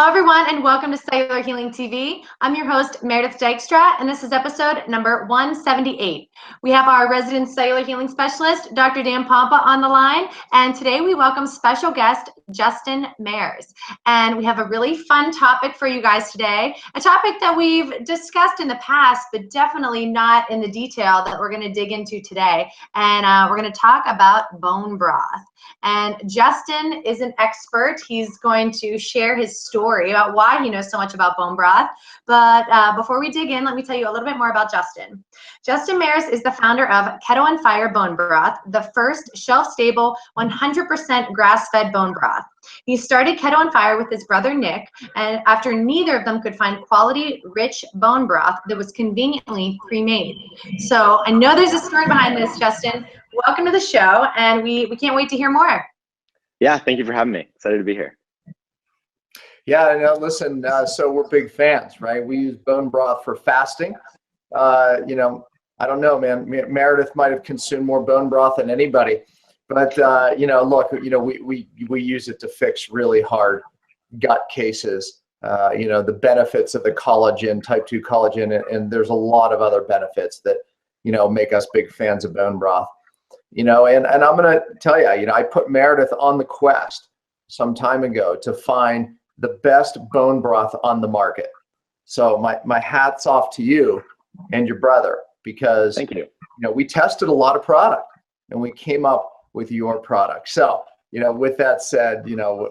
Hello, everyone, and welcome to Cellular Healing TV. I'm your host, Meredith Dykstra, and this is episode number 178. We have our resident cellular healing specialist, Dr. Dan Pompa, on the line, and today we welcome special guest, Justin Mares. And we have a really fun topic for you guys today, a topic that we've discussed in the past, but definitely not in the detail that we're going to dig into today. And we're going to talk about bone broth. And Justin is an expert. He's going to share his story about why he knows so much about bone broth. But before we dig in, let me tell you a little bit more about Justin. Justin Mares is the founder of Kettle and Fire Bone Broth, the first shelf-stable, 100% grass-fed bone broth. He started Kettle and Fire with his brother Nick, and after neither of them could find quality, rich bone broth that was conveniently pre-made. So I know there's a story behind this, Justin. Welcome to the show, and we can't wait to hear more. Yeah, thank you for having me. Excited to be here. Yeah, no, listen, so we're big fans, right? We use bone broth for fasting. I don't know, man. Meredith might have consumed more bone broth than anybody, but look, we use it to fix really hard gut cases. The benefits of the collagen, type 2 collagen, and there's a lot of other benefits that make us big fans of bone broth. And I'm gonna tell you, I put Meredith on the quest some time ago to find the best bone broth on the market. So my hat's off to you and your brother, because thank you. We tested a lot of product and we came up with your product. So with that said,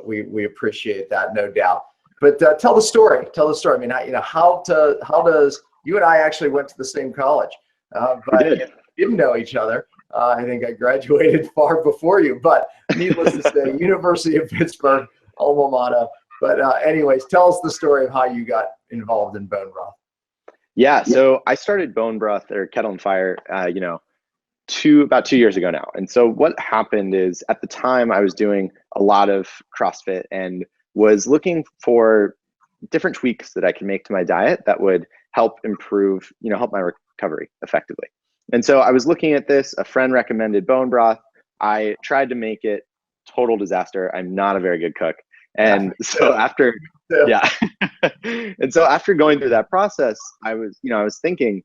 we appreciate that, no doubt. But tell the story. I mean, how does you and I actually went to the same college, but didn't know each other. I think I graduated far before you, but needless to say, University of Pittsburgh, alma mater. But anyways, tell us the story of how you got involved in bone broth. Yeah, so I started bone broth or Kettle and Fire, about 2 years ago now. And so what happened is, at the time I was doing a lot of CrossFit and was looking for different tweaks that I could make to my diet that would help improve, help my recovery effectively. And so I was looking at this, a friend recommended bone broth. I tried to make it, total disaster. I'm not a very good cook. And so after, and so after going through that process, I was thinking,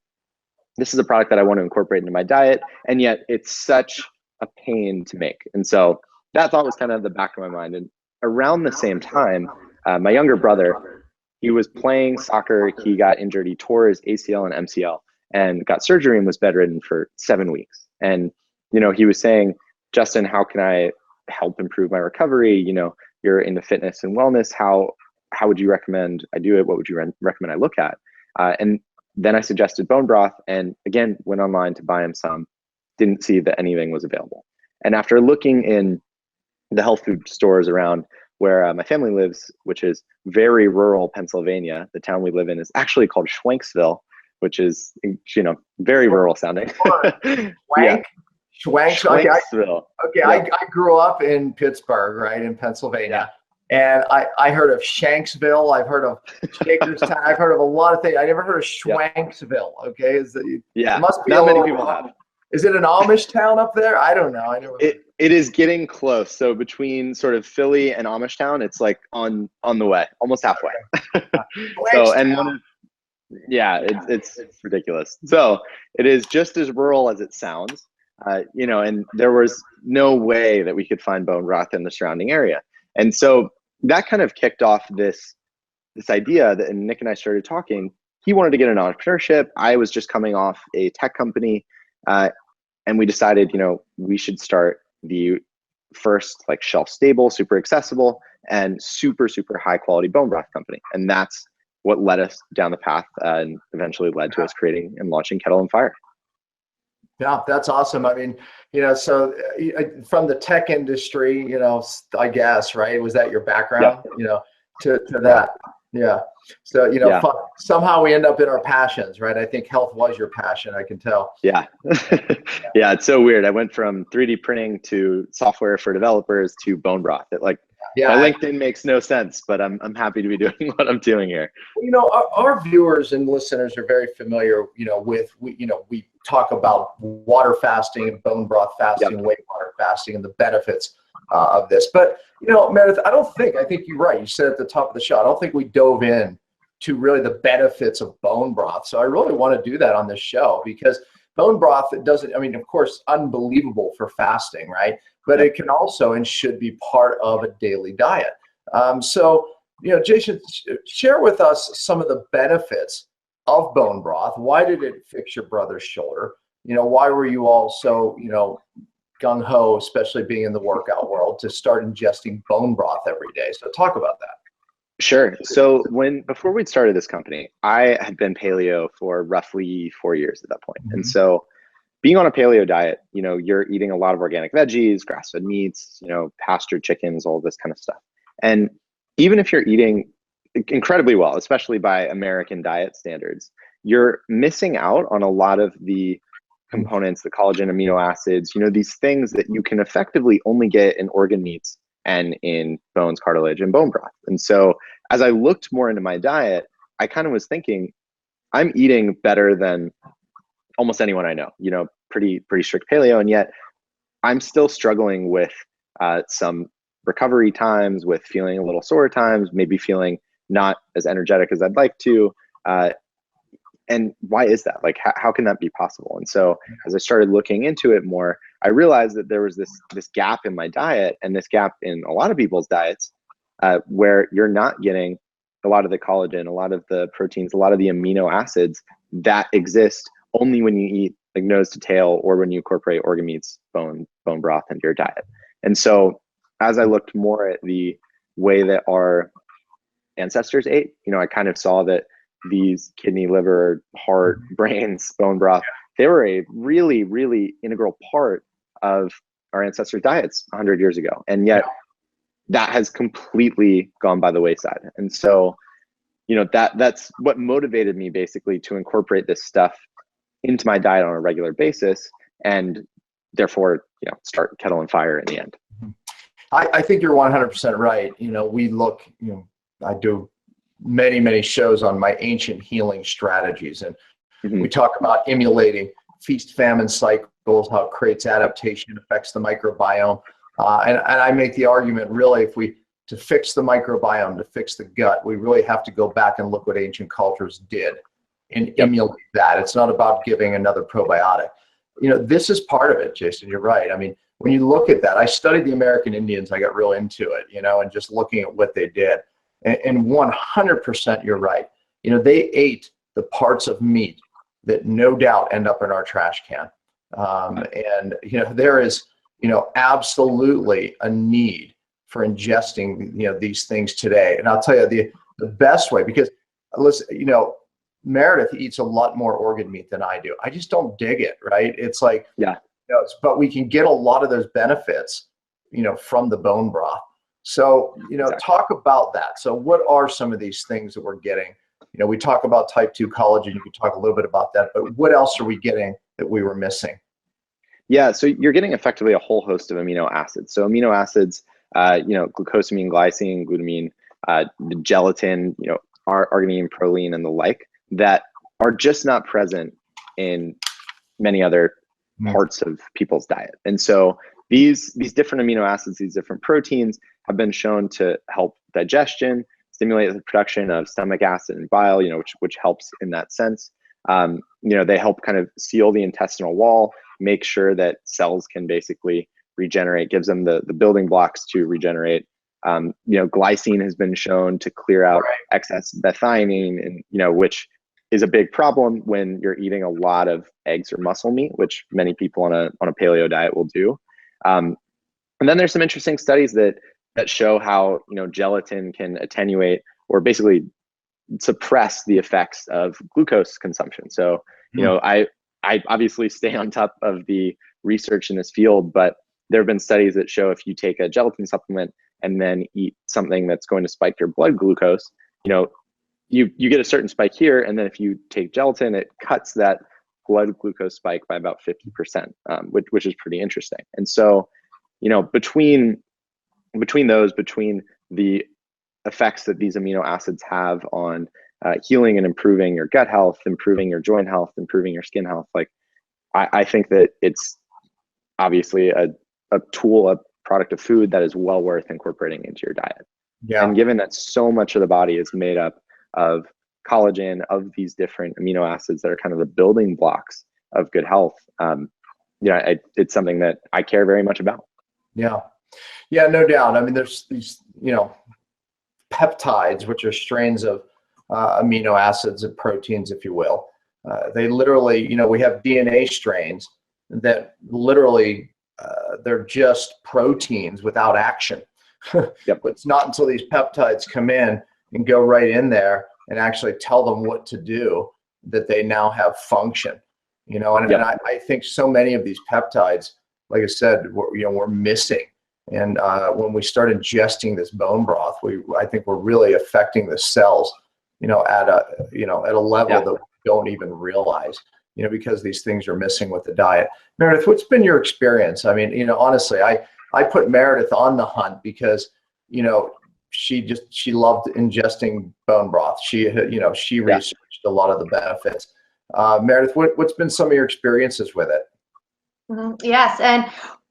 this is a product that I want to incorporate into my diet, and yet it's such a pain to make. And so that thought was kind of the back of my mind. And around the same time, my younger brother, he was playing soccer. He got injured. He tore his ACL and MCL and got surgery and was bedridden for 7 weeks. And, he was saying, Justin, how can I help improve my recovery? You're into fitness and wellness. How would you recommend I do it? What would you recommend I look at? And then I suggested bone broth, and again, went online to buy him some, didn't see that anything was available. And after looking in the health food stores around where my family lives, which is very rural Pennsylvania, the town we live in is actually called Schwenksville, which is, very rural sounding. Schwenksville. Okay, I grew up in Pittsburgh, right, in Pennsylvania. And I heard of Shanksville. I've heard of Shakerstown. I've heard of a lot of things. I never heard of Schwenksville. Okay, it must be not many people have. Is it an Amish town up there? I don't know. It is getting close. So between sort of Philly and Amish town, it's like on the way, almost halfway. It's ridiculous. So it is just as rural as it sounds. And there was no way that we could find bone broth in the surrounding area. And so that kind of kicked off this idea that, and Nick and I started talking. He wanted to get an entrepreneurship. I was just coming off a tech company, and we decided, we should start the first like shelf stable, super accessible, and super, super high quality bone broth company. And that's what led us down the path and eventually led to us creating and launching Kettle and Fire. Yeah, that's awesome. I mean, so from the tech industry, I guess, right? Was that your background, to that? Yeah. So, somehow we end up in our passions, right? I think health was your passion, I can tell. Yeah. Yeah, it's so weird. I went from 3D printing to software for developers to bone broth. My LinkedIn makes no sense, but I'm happy to be doing what I'm doing here. Our viewers and listeners are very familiar, with, we talk about water fasting and bone broth fasting, weight water fasting, and the benefits of this. But, Meredith, I think you're right. You said at the top of the show, I don't think we dove in to really the benefits of bone broth. So I really want to do that on this show, because bone broth, it doesn't, of course, unbelievable for fasting, right? But it can also and should be part of a daily diet. Jason, share with us some of the benefits of bone broth. Why did it fix your brother's shoulder? Why were you all so, gung-ho, especially being in the workout world, to start ingesting bone broth every day? So talk about that. Sure. So before we'd started this company, I had been paleo for roughly 4 years at that point. Mm-hmm. And so being on a paleo diet, you're eating a lot of organic veggies, grass-fed meats, pastured chickens, all this kind of stuff. And even if you're eating incredibly well, especially by American diet standards, you're missing out on a lot of the components, the collagen, amino acids, these things that you can effectively only get in organ meats and in bones, cartilage, and bone broth. And so as I looked more into my diet, I kind of was thinking, I'm eating better than almost anyone I know, pretty strict paleo. And yet I'm still struggling with some recovery times, with feeling a little sore times, maybe feeling not as energetic as I'd like to. And why is that? Like, how can that be possible? And so as I started looking into it more, I realized that there was this gap in my diet, and this gap in a lot of people's diets, where you're not getting a lot of the collagen, a lot of the proteins, a lot of the amino acids that exist only when you eat like nose to tail, or when you incorporate organ meats, bone broth into your diet. And so as I looked more at the way that our ancestors ate, I kind of saw that these kidney, liver, heart, brains, bone broth, they were a really, really integral part of our ancestors' diets 100 years ago. And yet that has completely gone by the wayside. And so, that's what motivated me basically to incorporate this stuff into my diet on a regular basis, and therefore, start Kettle and Fire in the end. I think you're 100% right. We look, I do many shows on my ancient healing strategies, and we talk about emulating feast famine cycles, how it creates adaptation, affects the microbiome, and I make the argument, really, to fix the microbiome, to fix the gut, we really have to go back and look what ancient cultures did and emulate that. It's not about giving another probiotic. This is part of it, Jason. You're right. When you look at that, I studied the American Indians. I got real into it, and just looking at what they did. And 100% you're right. They ate the parts of meat that no doubt end up in our trash can. And there is, absolutely a need for ingesting, these things today. And I'll tell you the best way, because listen, Meredith eats a lot more organ meat than I do. I just don't dig it, right? It's like, but we can get a lot of those benefits, from the bone broth. So, Exactly. Talk about that. So what are some of these things that we're getting? We talk about type 2 collagen. You could talk a little bit about that, but what else are we getting that we were missing? Yeah, so you're getting effectively a whole host of amino acids. So amino acids, glucosamine, glycine, glutamine, gelatin, arginine, proline, and the like, that are just not present in many other parts of people's diet. And so these different amino acids, these different proteins have been shown to help digestion, stimulate the production of stomach acid and bile, which helps in that sense. They help kind of seal the intestinal wall, make sure that cells can basically regenerate, gives them the building blocks to regenerate. Glycine has been shown to clear out excess methionine, and which is a big problem when you're eating a lot of eggs or muscle meat, which many people on a paleo diet will do. And then there's some interesting studies that show how gelatin can attenuate or basically suppress the effects of glucose consumption. So I obviously stay on top of the research in this field, but there have been studies that show if you take a gelatin supplement and then eat something that's going to spike your blood glucose, you get a certain spike here, and then if you take gelatin, it cuts that blood glucose spike by about 50%, which is pretty interesting. And so, between the effects that these amino acids have on healing and improving your gut health, improving your joint health, improving your skin health, like I think that it's obviously a tool, product of food that is well worth incorporating into your diet. Yeah. And given that so much of the body is made up of collagen, of these different amino acids that are kind of the building blocks of good health, it's something that I care very much about. Yeah. Yeah, no doubt. I mean, there's these, peptides, which are strains of amino acids and proteins, if you will. They literally, we have DNA strains that literally, they're just proteins without action. Yep. But it's not until these peptides come in and go right in there and actually tell them what to do that they now have function. And I think so many of these peptides, like I said, we're missing. And when we start ingesting this bone broth, I think we're really affecting the cells, at a level that we don't even realize, because these things are missing with the diet. Meredith, what's been your experience? I mean, honestly, I put Meredith on the hunt because, she loved ingesting bone broth. She researched a lot of the benefits. Meredith, what's been some of your experiences with it? Yes, and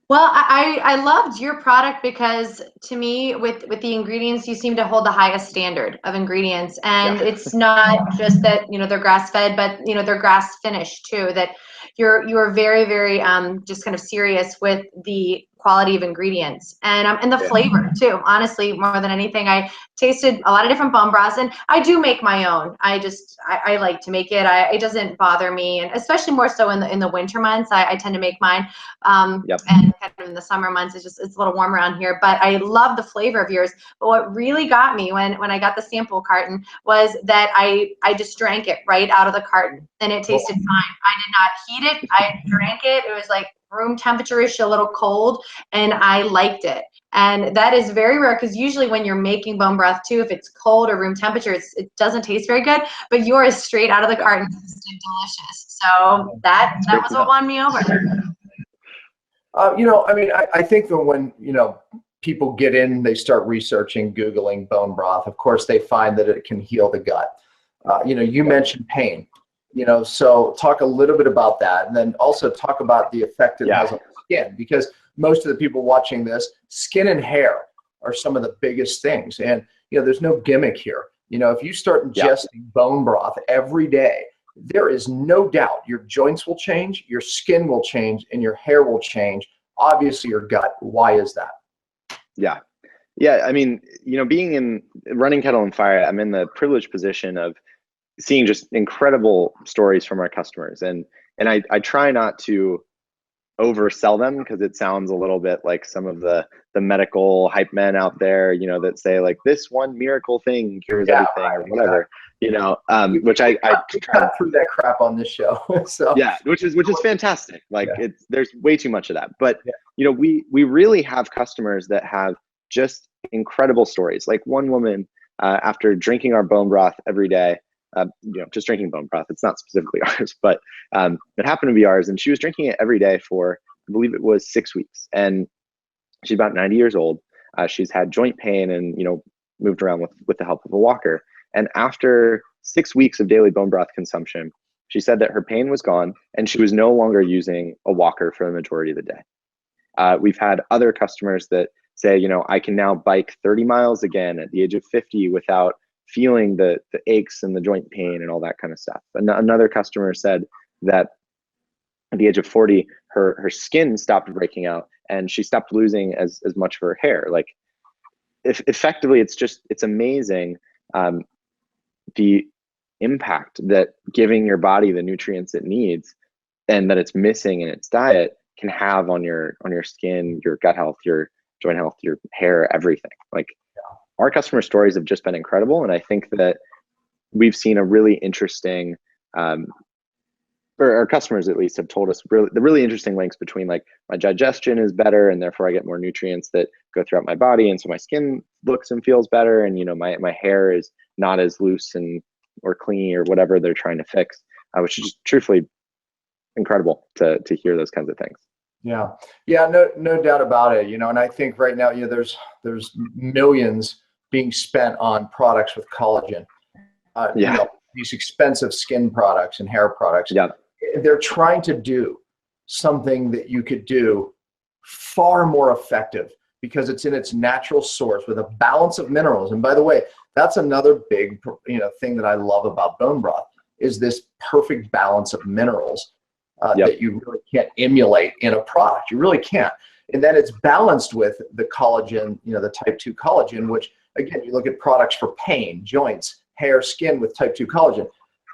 well, I loved your product because to me, with the ingredients, you seem to hold the highest standard of ingredients, and it's not just that they're grass fed, but they're grass finished too. That you are very, very just kind of serious with the quality of ingredients and the flavor too. Honestly, more than anything, I tasted a lot of different bone broths, and I do make my own. I like to make it. It doesn't bother me, and especially more so in the winter months, I tend to make mine. And kind of in the summer months, it's a little warm around here. But I love the flavor of yours. But what really got me when I got the sample carton was that I just drank it right out of the carton, and it tasted fine. I did not heat it. I drank it. It was like room temperature-ish, a little cold, and I liked it. And that is very rare because usually when you're making bone broth too, if it's cold or room temperature, it doesn't taste very good. But yours straight out of the carton tasted delicious. So that was what won me over. I think that when people get in, they start researching, Googling bone broth. Of course, they find that it can heal the gut. You mentioned pain. So talk a little bit about that, and then also talk about the effect it has on the skin, because most of the people watching this, skin and hair are some of the biggest things. And, there's no gimmick here. If you start ingesting bone broth every day, there is no doubt your joints will change, your skin will change, and your hair will change. Obviously your gut. Why is that? Yeah. I mean, running Kettle and Fire, I'm in the privileged position of seeing just incredible stories from our customers. And I try not to oversell them because it sounds a little bit like some of the medical hype men out there, that say like this one miracle thing cures everything or whatever, which I cut through that crap on this show. So which is fantastic. Like there's way too much of that. But we really have customers that have just incredible stories. Like one woman, after drinking our bone broth every day, just drinking bone broth. It's not specifically ours, but it happened to be ours. And she was drinking it every day for, I believe it was 6 weeks. And she's about 90 years old. She's had joint pain and, moved around with the help of a walker. And after 6 weeks of daily bone broth consumption, she said that her pain was gone and she was no longer using a walker for the majority of the day. We've had other customers that say, I can now bike 30 miles again at the age of 50 without feeling the aches and the joint pain and all that kind of stuff. Another customer said that at the age of 40, her skin stopped breaking out and she stopped losing as much of her hair. Like, effectively, it's amazing the impact that giving your body the nutrients it needs and that it's missing in its diet can have on your skin, your gut health, your joint health, your hair, everything. Like, our customer stories have just been incredible. And I think that we've seen a really interesting, or our customers at least have told us the really interesting links between like my digestion is better and therefore I get more nutrients that go throughout my body. And so my skin looks and feels better. And, my hair is not as loose or clingy or whatever they're trying to fix, which is just truthfully incredible to hear those kinds of things. Yeah, no doubt about it. And I think right now, there's millions being spent on products with collagen. These expensive skin products and hair products. They're trying to do something that you could do far more effective because it's in its natural source with a balance of minerals. And by the way, that's another big thing that I love about bone broth, is this perfect balance of minerals that you really can't emulate in a product. You really can't. And then it's balanced with the collagen, the type 2 collagen, which again, you look at products for pain, joints, hair, skin with type 2 collagen,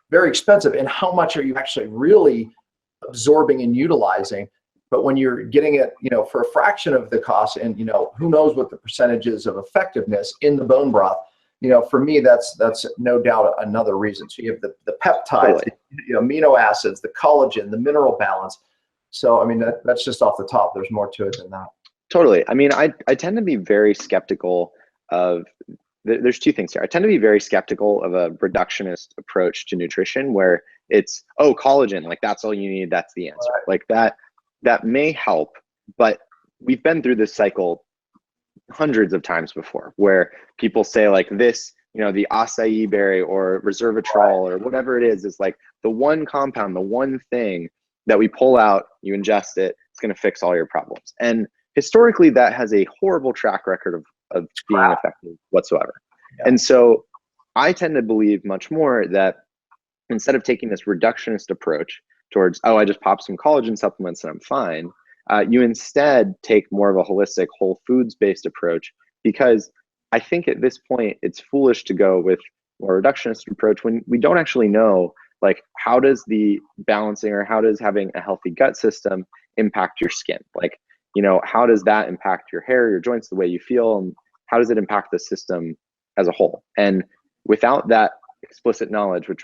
very expensive. And how much are you actually really absorbing and utilizing? But when you're getting it, for a fraction of the cost, and who knows what the percentages of effectiveness in the bone broth, for me, that's no doubt another reason. So you have the peptides, the amino acids, the collagen, the mineral balance. So, I mean, that's just off the top. There's more to it than that. Totally. I mean, I tend to be very skeptical of, there's two things here. I tend to be very skeptical of a reductionist approach to nutrition where it's, oh, collagen, like that's all you need, that's the answer. Right. Like that may help, but we've been through this cycle hundreds of times before where people say like this, the acai berry or resveratrol or whatever it is like the one compound, the one thing that we pull out, you ingest it, it's going to fix all your problems. And historically, that has a horrible track record of being effective whatsoever. Yeah. And so I tend to believe much more that instead of taking this reductionist approach towards, oh, I just pop some collagen supplements and I'm fine, you instead take more of a holistic, whole foods-based approach, because I think at this point, it's foolish to go with more reductionist approach when we don't actually know, like, how does the balancing or how does having a healthy gut system impact your skin? Like, how does that impact your hair, your joints, the way you feel, and how does it impact the system as a whole? And without that explicit knowledge, which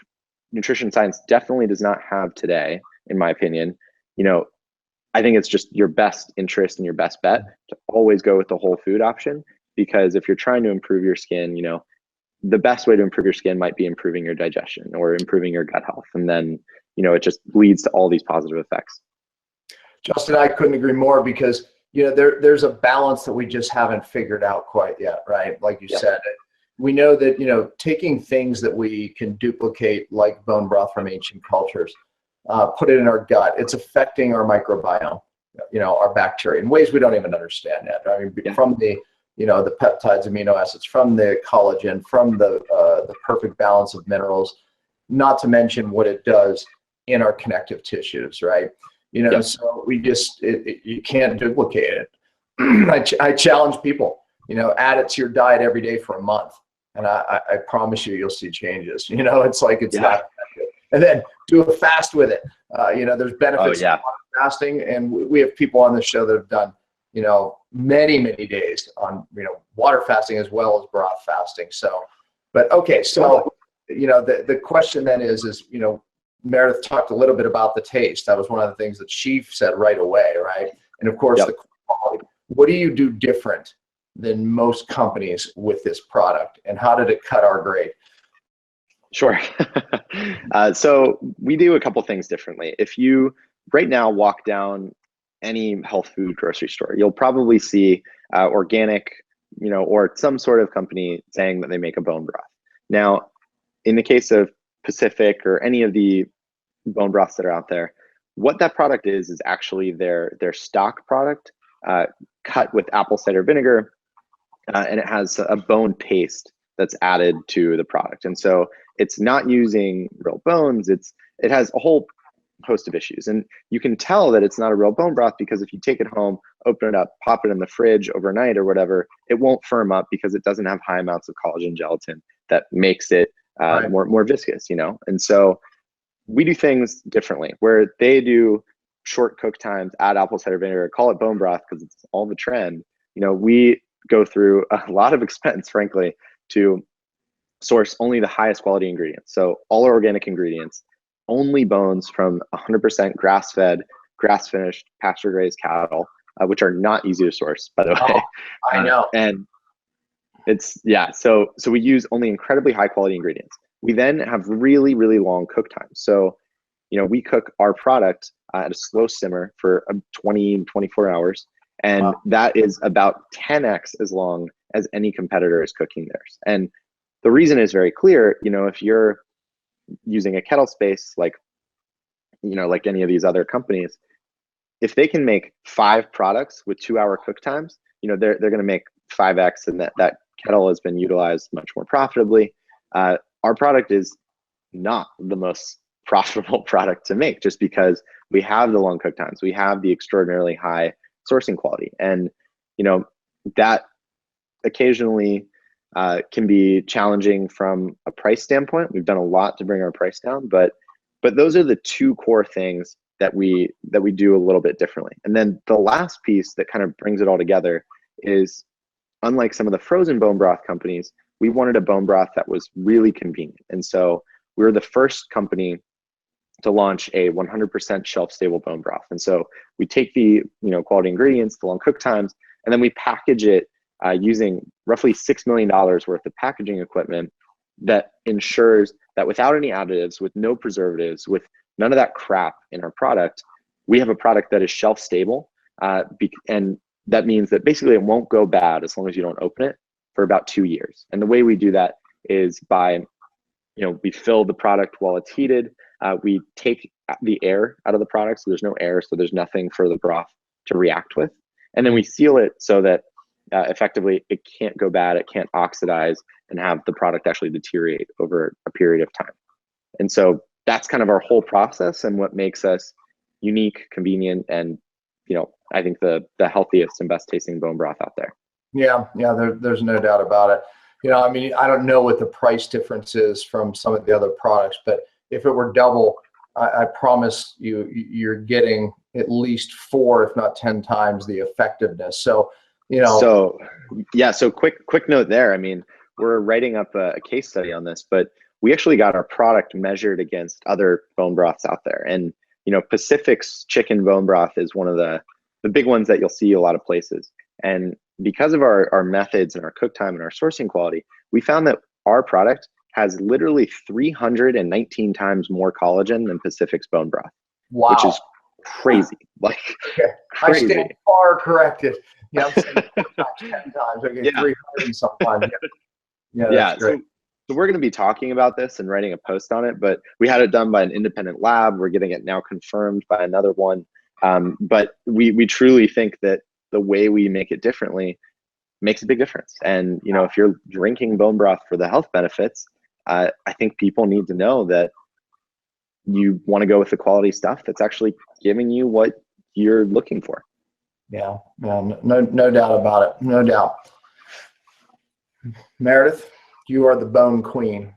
nutrition science definitely does not have today, in my opinion, I think it's just your best interest and your best bet to always go with the whole food option, because if you're trying to improve your skin, the best way to improve your skin might be improving your digestion or improving your gut health. And then, it just leads to all these positive effects. Justin, I couldn't agree more, because, there's a balance that we just haven't figured out quite yet, right? Like you said, we know that, taking things that we can duplicate, like bone broth from ancient cultures, put it in our gut, it's affecting our microbiome, our bacteria in ways we don't even understand yet. I mean, from the the peptides, amino acids, from the collagen, from the perfect balance of minerals, not to mention what it does in our connective tissues, right? So we just, you can't duplicate it. I challenge people, add it to your diet every day for a month, and I promise you'll see changes. It's like it's that good. And then do a fast with it. There's benefits of fasting, and we have people on the show that have done many days on water fasting as well as broth fasting. So, but okay, so the question then is Meredith talked a little bit about the taste. That was one of the things that she said right away, right? And of course, the quality. What do you do different than most companies with this product, and how did it cut our grade? Sure. So we do a couple things differently. If you right now walk down any health food grocery store, you'll probably see organic, or some sort of company saying that they make a bone broth. Now, in the case of Pacific or any of the bone broths that are out there, what that product is actually their stock product, cut with apple cider vinegar, and it has a bone paste that's added to the product. And so it's not using real bones. It has a whole host of issues. And you can tell that it's not a real bone broth because if you take it home, open it up, pop it in the fridge overnight or whatever, it won't firm up because it doesn't have high amounts of collagen gelatin that makes it more viscous, And so we do things differently, where they do short cook times, add apple cider vinegar, call it bone broth because it's all the trend. We go through a lot of expense, frankly, to source only the highest quality ingredients. So all our organic ingredients, only bones from 100% grass-fed, grass-finished, pasture-raised cattle, which are not easy to source, by the way. Oh, I know. And it's, so we use only incredibly high-quality ingredients. We then have really, really long cook times. So, we cook our product at a slow simmer for 24 hours. And that is about 10x as long as any competitor is cooking theirs. And the reason is very clear. If you're using a Kettle space, like any of these other companies, if they can make 5 products with 2-hour cook times, they're going to make 5x, and that kettle has been utilized much more profitably. Our product is not the most profitable product to make, just because we have the long cook times, we have the extraordinarily high sourcing quality, and that occasionally can be challenging from a price standpoint. We've done a lot to bring our price down, but those are the two core things that we do a little bit differently. And then the last piece that kind of brings it all together is, unlike some of the frozen bone broth companies, we wanted a bone broth that was really convenient. And so we were the first company to launch a 100% shelf-stable bone broth. And so we take the quality ingredients, the long cook times, and then we package it using roughly $6 million worth of packaging equipment that ensures that without any additives, with no preservatives, with none of that crap in our product, we have a product that is shelf-stable. And that means that basically it won't go bad as long as you don't open it for about 2 years. And the way we do that is by, we fill the product while it's heated. We take the air out of the product, so there's no air, so there's nothing for the broth to react with. And then we seal it so that effectively it can't go bad, it can't oxidize and have the product actually deteriorate over a period of time. And so that's kind of our whole process, and what makes us unique, convenient, and I think the healthiest and best tasting bone broth out there. Yeah, there's no doubt about it. I don't know what the price difference is from some of the other products, but if it were double, I promise you're getting at least 4, if not 10 times the effectiveness. So, So quick note there. We're writing up a case study on this, but we actually got our product measured against other bone broths out there. And, Pacific's chicken bone broth is one of the big ones that you'll see a lot of places. And because of our methods and our cook time and our sourcing quality, we found that our product has literally 319 times more collagen than Pacific's bone broth. Wow. Which is crazy. Crazy. I stand far corrected. I'm saying 10 times. Okay, yeah. 300 and something. Yeah, that's great. So we're going to be talking about this and writing a post on it, but we had it done by an independent lab. We're getting it now confirmed by another one. But we truly think that the way we make it differently makes a big difference. And, if you're drinking bone broth for the health benefits, I think people need to know that you want to go with the quality stuff that's actually giving you what you're looking for. Yeah, no doubt about it. No doubt. Meredith, you are the bone queen.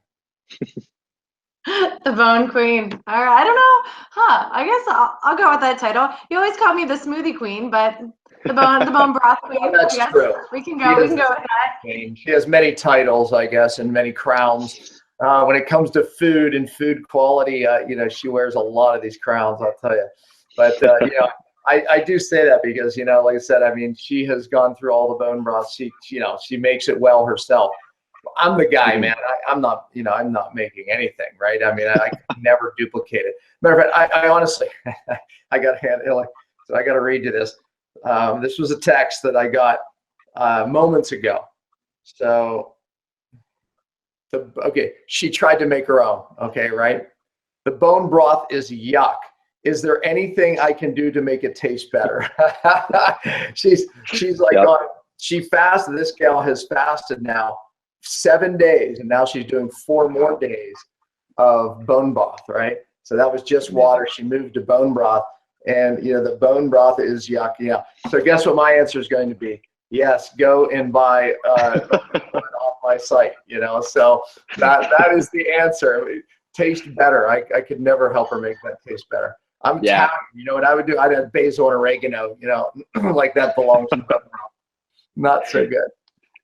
The bone queen. All right. I don't know. I guess I'll go with that title. You always call me the smoothie queen, but the bone broth queen. Oh, that's true. We can go with that. She has many titles, I guess, and many crowns. When it comes to food and food quality, she wears a lot of these crowns, I'll tell you. But I do say that because like I said, she has gone through all the bone broth. She makes it well herself. I'm the guy, man. I'm not making anything, right? I could never duplicate it. Matter of fact, I honestly, I got to read you this. This was a text that I got moments ago. So, she tried to make her own. Okay, right? The bone broth is yuck. Is there anything I can do to make it taste better? she's like, yep. She fasted. This gal has fasted now 7 days, and now she's doing 4 more days of bone broth, right? So that was just water. She moved to bone broth, and the bone broth is yuck. Yeah. So guess what my answer is going to be? Yes, go and buy off my site. So that is the answer. Taste better. I could never help her make that taste better. I'm Italian. You know what I would do? I'd add basil and oregano. Like that belongs in bone broth. Not so good.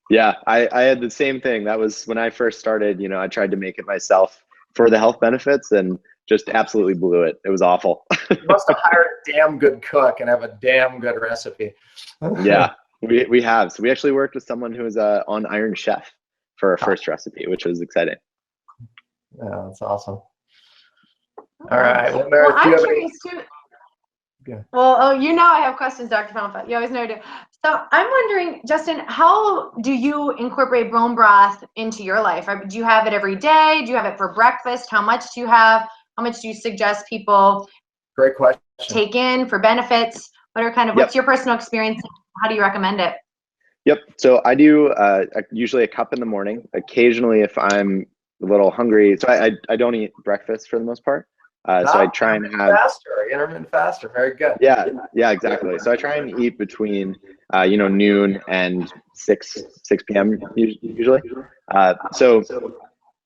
Yeah, I had the same thing. That was when I first started. I tried to make it myself for the health benefits and just absolutely blew it. It was awful. You must have hired a damn good cook and have a damn good recipe. Yeah, we have. So we actually worked with someone who was on Iron Chef for our first recipe, which was exciting. Yeah, that's awesome. All right. Well, Meredith, I'm curious too. Yeah. Well, I have questions, Dr. Pompa. You always know I do. So I'm wondering, Justin, how do you incorporate bone broth into your life? Do you have it every day? Do you have it for breakfast? How much do you have? How much do you suggest people Great question. take in for benefits? What's your personal experience? How do you recommend it? Yep. So I do usually a cup in the morning. Occasionally, if I'm a little hungry, so I don't eat breakfast for the most part. So I try and have intermittent faster. Very good. Yeah, exactly. So I try and eat between noon and 6 p.m. usually. So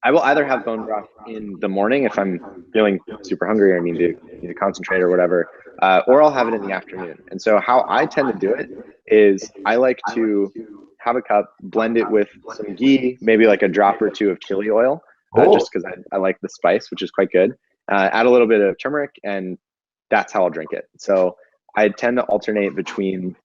I will either have bone broth in the morning if I'm feeling super hungry or need to concentrate or whatever, or I'll have it in the afternoon. And so how I tend to do it is I like to have a cup, blend it with some ghee, maybe like a drop or two of chili oil, just because I like the spice, which is quite good. Add a little bit of turmeric, and that's how I'll drink it. So I tend to alternate between,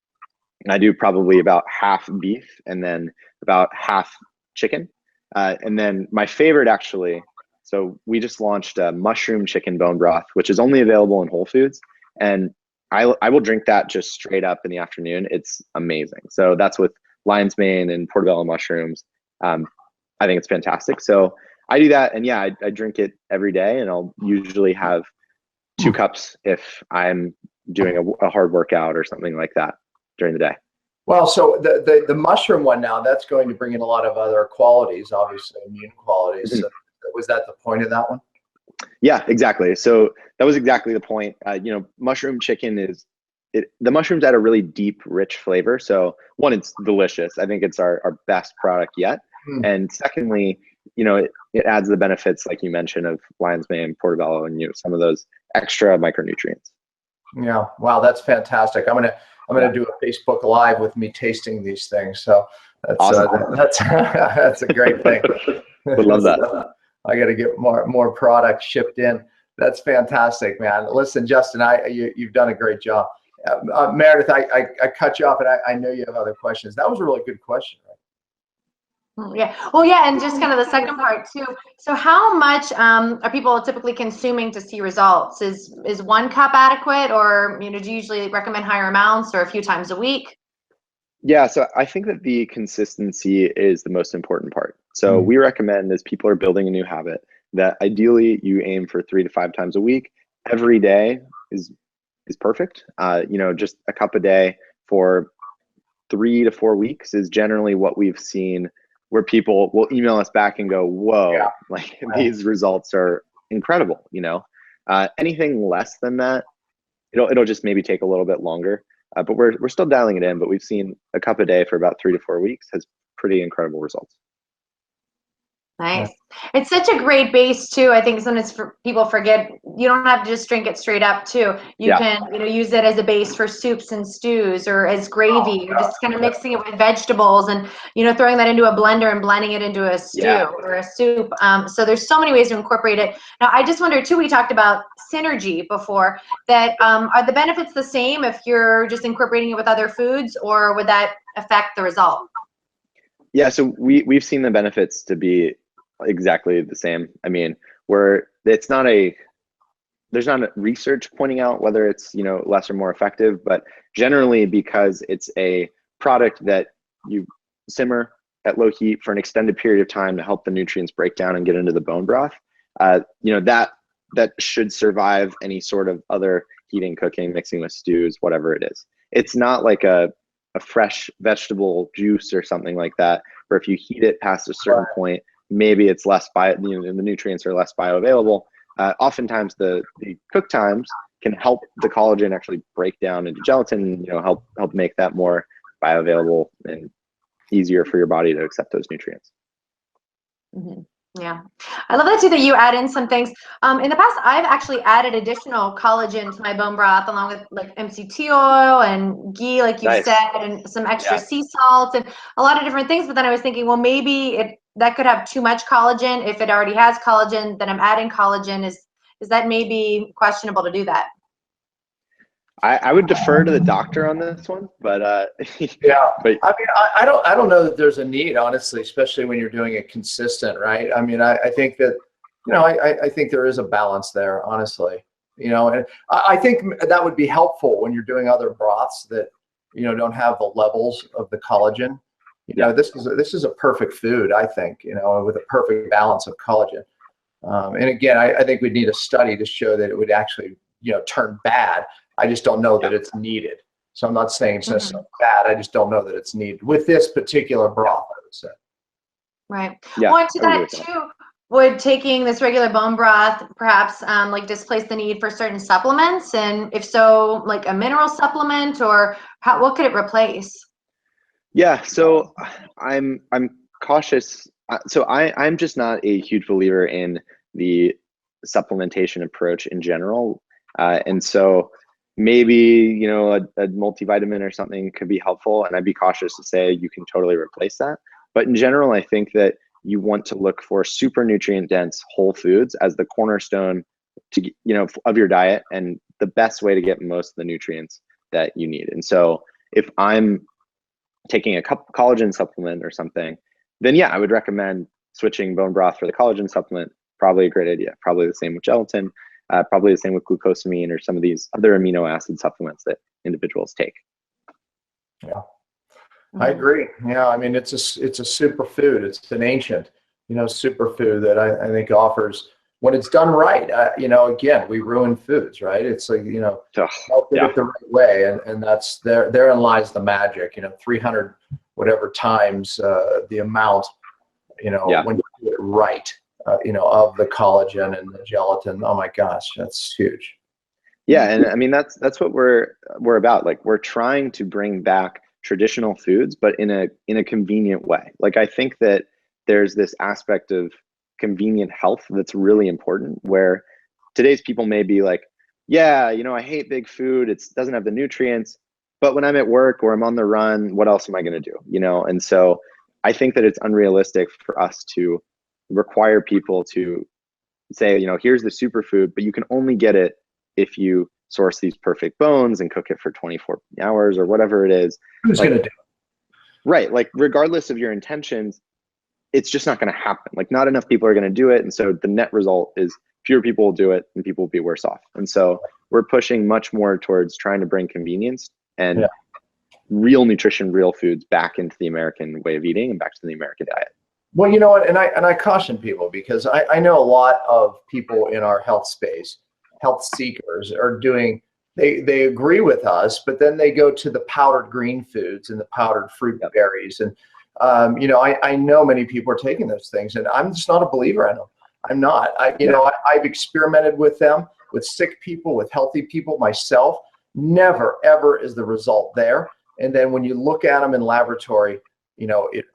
I do probably about half beef and then about half chicken. And then my favorite actually, so we just launched a mushroom chicken bone broth, which is only available in Whole Foods. And I will drink that just straight up in the afternoon. It's amazing. So that's with lion's mane and portobello mushrooms. I think it's fantastic. So I do that, and yeah, I drink it every day, and I'll usually have 2 cups if I'm doing a hard workout or something like that during the day. Well, so the mushroom one now, that's going to bring in a lot of other qualities, obviously immune qualities. So was that the point of that one? Yeah, exactly. So that was exactly the point. Mushroom chicken the mushrooms add a really deep, rich flavor. So one, it's delicious. I think it's our best product yet. And secondly, it adds the benefits, like you mentioned, of lion's mane, portobello, and some of those extra micronutrients. Yeah, wow, that's fantastic. I'm gonna do a Facebook Live with me tasting these things. So that's awesome. That's a great thing. Would love that. I got to get more products shipped in. That's fantastic, man. Listen, Justin, you've done a great job. Meredith, I cut you off, and I know you have other questions. That was a really good question, right? Yeah. Well, yeah, and just kind of the second part too. So, how much are people typically consuming to see results? Is 1 cup adequate, or do you usually recommend higher amounts or a few times a week? Yeah, so I think that the consistency is the most important part. So we recommend, as people are building a new habit, that ideally you aim for 3 to 5 times a week. Every day is perfect. Just a cup a day for 3 to 4 weeks is generally what we've seen, where people will email us back and go, whoa, these results are incredible. Anything less than that, it'll just maybe take a little bit longer. But we're still dialing it in, but we've seen a cup a day for about 3 to 4 weeks has pretty incredible results. Nice. It's such a great base too. I think sometimes people forget you don't have to just drink it straight up too. You can use it as a base for soups and stews, or as gravy, or just kind of mixing it with vegetables and throwing that into a blender and blending it into a stew or a soup. So there's so many ways to incorporate it. Now I just wonder too, we talked about synergy before, that are the benefits the same if you're just incorporating it with other foods, or would that affect the result? Yeah, so we've seen the benefits to be exactly the same. I mean, there's not a research pointing out whether it's less or more effective, but generally, because it's a product that you simmer at low heat for an extended period of time to help the nutrients break down and get into the bone broth, that should survive any sort of other heating, cooking, mixing with stews, whatever it is. It's not like a fresh vegetable juice or something like that, where if you heat it past a certain point, maybe it's less the nutrients are less bioavailable. Oftentimes the cook times can help the collagen actually break down into gelatin, help make that more bioavailable and easier for your body to accept those nutrients. Yeah, I love that too, that you add in some things. In the past, I've actually added additional collagen to my bone broth, along with like MCT oil and ghee, like you said, and some extra sea salt and a lot of different things. But then I was thinking, well, maybe that could have too much collagen. If it already has collagen, then I'm adding collagen. Is that maybe questionable to do that? I would defer to the doctor on this one, but but I mean, I don't know that there's a need, honestly, especially when you're doing it consistent, right? I mean, I think that I think there is a balance there, honestly, and I think that would be helpful when you're doing other broths that don't have the levels of the collagen. This is a perfect food, I think, with a perfect balance of collagen. And again, I think we'd need a study to show that it would actually turn bad. I just don't know that it's needed. So I'm not saying it's necessarily bad. I just don't know that it's needed with this particular broth, I would say. Right. Yeah, Well, to I would agree that with that. too, would taking this regular bone broth perhaps like displace the need for certain supplements? And if so, like a mineral supplement, or what could it replace? Yeah, so I'm cautious. I'm just not a huge believer in the supplementation approach in general, and so maybe a multivitamin or something could be helpful, and I'd be cautious to say you can totally replace that. But in general, I think that you want to look for super nutrient dense whole foods as the cornerstone to of your diet, and the best way to get most of the nutrients that you need. And so if I'm taking a collagen supplement or something, then yeah, I would recommend switching bone broth for the collagen supplement. Probably a great idea. Probably the same with gelatin, probably the same with glucosamine or some of these other amino acid supplements that individuals take. Yeah, I agree. Yeah, I mean, it's a superfood. It's an ancient, superfood that I think offers, when it's done right. Again, we ruin foods, right? It's like, help it the right way, and that's therein lies the magic. 300 whatever times the amount, when you do it right, of the collagen and the gelatin. Oh my gosh, that's huge. Yeah, and I mean that's what we're about. Like, we're trying to bring back traditional foods, but in a convenient way. Like, I think that there's this aspect of convenient health that's really important, where today's people may be like, yeah, I hate big food, it doesn't have the nutrients, but when I'm at work or I'm on the run, what else am I going to do? And so I think that it's unrealistic for us to require people to say, here's the superfood, but you can only get it if you source these perfect bones and cook it for 24 hours or whatever it is. Who's going to do it? Right. Like, regardless of your intentions, it's just not going to happen. Like, not enough people are going to do it. And so the net result is fewer people will do it and people will be worse off. And so we're pushing much more towards trying to bring convenience and real nutrition, real foods back into the American way of eating and back to the American diet. Well, you know what? And I caution people, because I know a lot of people in our health space, health seekers, are doing, they agree with us, but then they go to the powdered green foods and the powdered fruit berries. And I know many people are taking those things, and I'm just not a believer in them. I'm not. I've experimented with them, with sick people, with healthy people, myself. Never, ever is the result there. And then when you look at them in laboratory,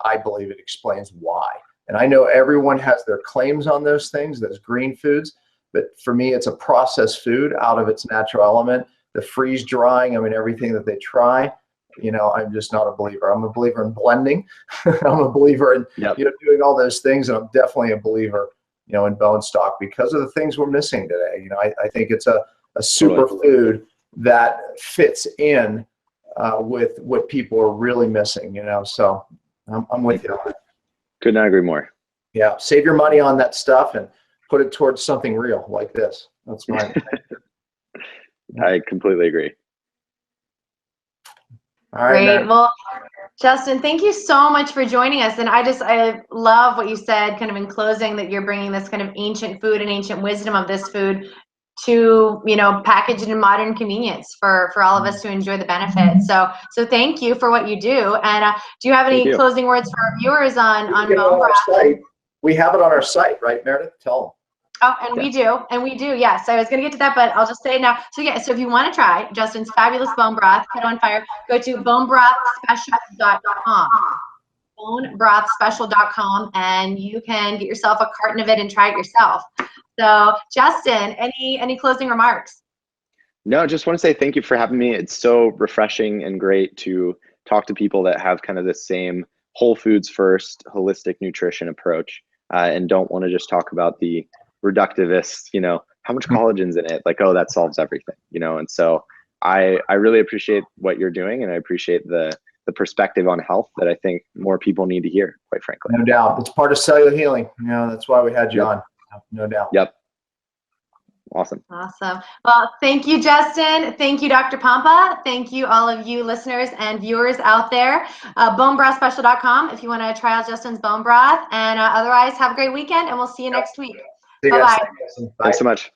I believe it explains why. And I know everyone has their claims on those things, those green foods, but for me, it's a processed food out of its natural element. The freeze drying, I mean, everything that they try. I'm just not a believer. I'm a believer in blending. I'm a believer in doing all those things, and I'm definitely a believer, in bone stock, because of the things we're missing today. I think it's a super food that fits in with what people are really missing. So I'm with you. Could not agree more. Yeah, save your money on that stuff and put it towards something real like this. That's my. I completely agree. All right, great. Well, Justin, thank you so much for joining us. And I love what you said kind of in closing, that you're bringing this kind of ancient food and ancient wisdom of this food to, package it in modern convenience for all of us to enjoy the benefits. So thank you for what you do. And do you have any closing words for our viewers on bone broth? We have it on our site, right, Meredith? Tell them. Oh, and we do. Yes, I was going to get to that, but I'll just say it now. So so if you want to try Justin's fabulous bone broth, Kettle on Fire, go to bonebrothspecial.com. bonebrothspecial.com, and you can get yourself a carton of it and try it yourself. So, Justin, any closing remarks? No, just want to say thank you for having me. It's so refreshing and great to talk to people that have kind of the same whole foods first, holistic nutrition approach, and don't want to just talk about the reductivist, how much collagen's in it, like, oh, that solves everything, and so I really appreciate what you're doing, and I appreciate the perspective on health that I think more people need to hear, quite frankly. No doubt. It's part of cellular healing. That's why we had you on. No doubt. Yep. Awesome. Well, thank you, Justin. Thank you, Dr. Pompa. Thank you, all of you listeners and viewers out there. Bonebrothspecial.com if you want to try out Justin's bone broth. And otherwise, have a great weekend, and we'll see you next week. Bye-bye. Thanks so much.